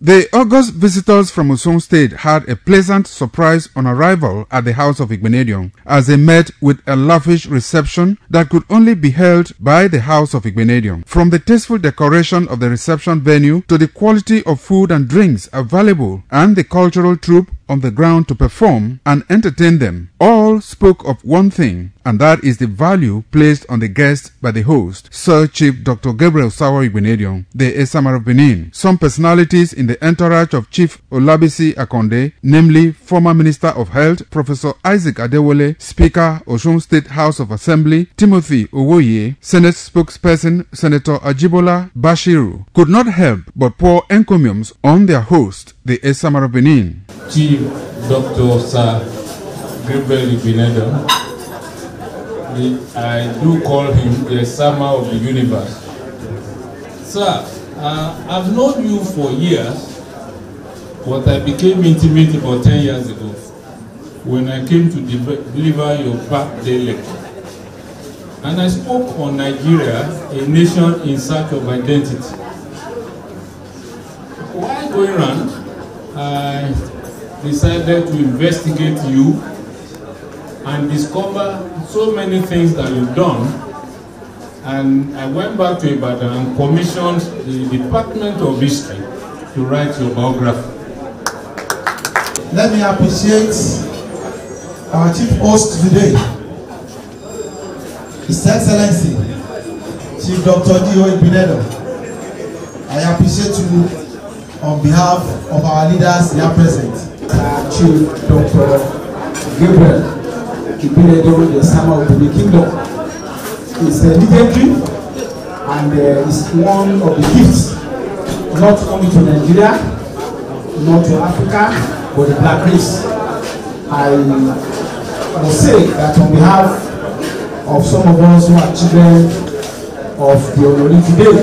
The august visitors from Osun State had a pleasant surprise on arrival at the house of Igbinedion, as they met with a lavish reception that could only be held by the house of Igbinedion. From the tasteful decoration of the reception venue to the quality of food and drinks available and the cultural troupe on the ground to perform and entertain them, all spoke of one thing, and that is the value placed on the guest by the host, Sir Chief Dr. Gabriel Osawaru Igbinedion, the Esama of Benin. Some personalities in the entourage of Chief Adebisi Akande, namely former Minister of Health, Professor Isaac Adewale, Speaker, Osun State House of Assembly, Timothy Owoedye, Senate spokesperson, Senator Ajibola Bashiru, could not help but pour encomiums on their host, the Esama of Benin. Chief Dr. Sir Gabriel Osawaru Igbinedion. I do call him the Esama of the universe. Sir, I've known you for years, but I became intimate about 10 years ago when I came to deliver your birthday lecture. And I spoke on Nigeria, a nation in search of identity. While going around, I decided to investigate you and discover so many things that you've done, and I went back to Ibadan and commissioned the Department of History to write your biography. Let me appreciate our chief host today, His Excellency Chief Dr. Chie3f Akande. I appreciate you on behalf of our leaders here present. Chief Dr. Gabriel Osawaru, the Esama of the Kingdom, is legendary and is one of the gifts, not only to Nigeria, not to Africa, but the black race. I must say that on behalf of some of us who are children of the Honourary today,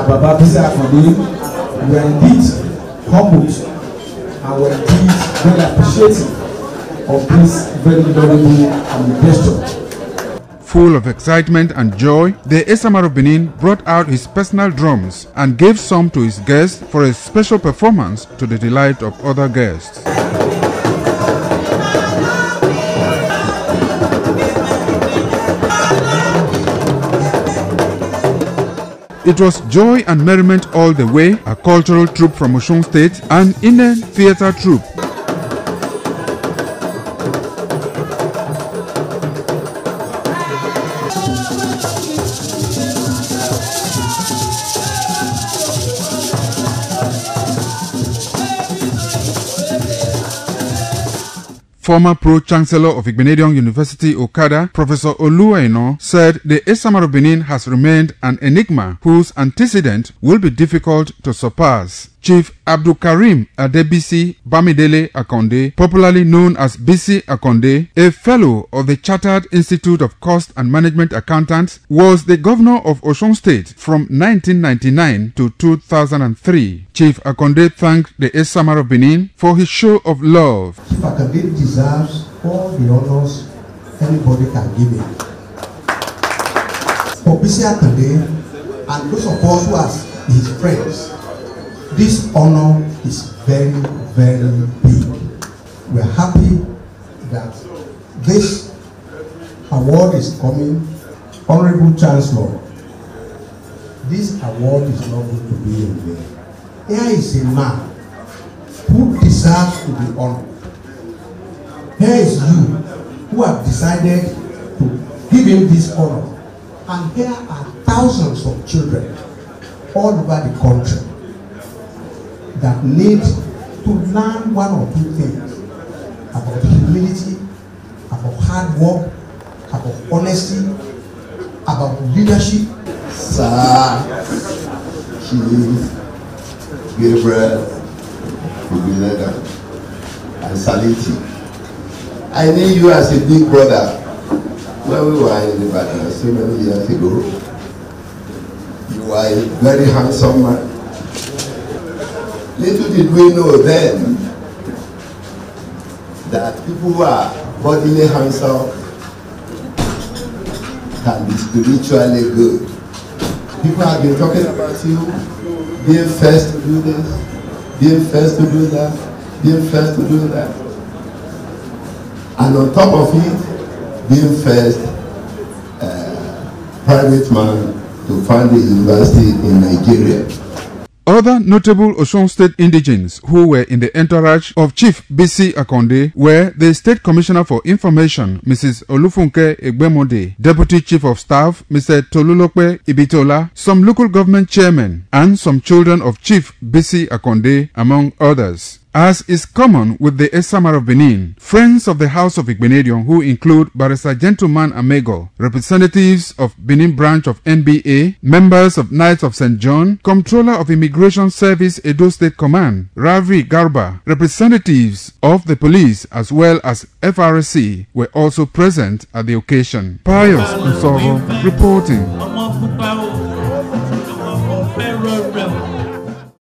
Baba Bisi Akande, we are indeed humbled and we are indeed very appreciative of this very valuable gesture. Full of excitement and joy, the Esama of Benin brought out his personal drums and gave some to his guests for a special performance to the delight of other guests. It was joy and merriment all the way. A cultural troupe from Osun State, an Indian theatre troupe, former Pro-Chancellor of Igbinedion University, Okada, Professor Oluwaino, said the Esama of Benin has remained an enigma whose antecedent will be difficult to surpass. Chief Abdul Karim Adebisi Bamidele Akande, popularly known as Bisi Akande, a fellow of the Chartered Institute of Cost and Management Accountants, was the governor of Osun State from 1999 to 2003. Chief Akande thanked the Esama of Benin for his show of love. Chief Akande deserves all the honors anybody can give him. For Bisi Akande and those of us who are his friends, this honor is very, very big. We are happy that this award is coming. Honorable Chancellor, this award is not going to be in vain. Here is a man who deserves to be honored. Here is you who have decided to give him this honor. And here are thousands of children all over the country that need to learn one or two things about humility, about hard work, about honesty, about leadership. Sir Chief Gabriel Osawaru, I salute you. I knew you as a big brother when we were in Ibadan so many years ago. You are a very handsome man. Little did we know then that people who are bodily handsome can be spiritually good. People have been talking about you being first to do this, being first to do that, being first to do that. And on top of it, being first private man to found a university in Nigeria. Other notable Osun State indigenes who were in the entourage of Chief Bisi Akande were the State Commissioner for Information, Mrs. Olufunke Egbemode, Deputy Chief of Staff, Mr. Tolulope Ibitola, some local government chairmen, and some children of Chief Bisi Akande, among others. As is common with the Esama of Benin, friends of the House of Igbinedion, who include Barrister Gentleman Amego, representatives of Benin branch of NBA, members of Knights of St. John, Comptroller of Immigration Service Edo State Command, Ravi Garba, representatives of the police as well as FRC were also present at the occasion. Pius Nsogho reporting.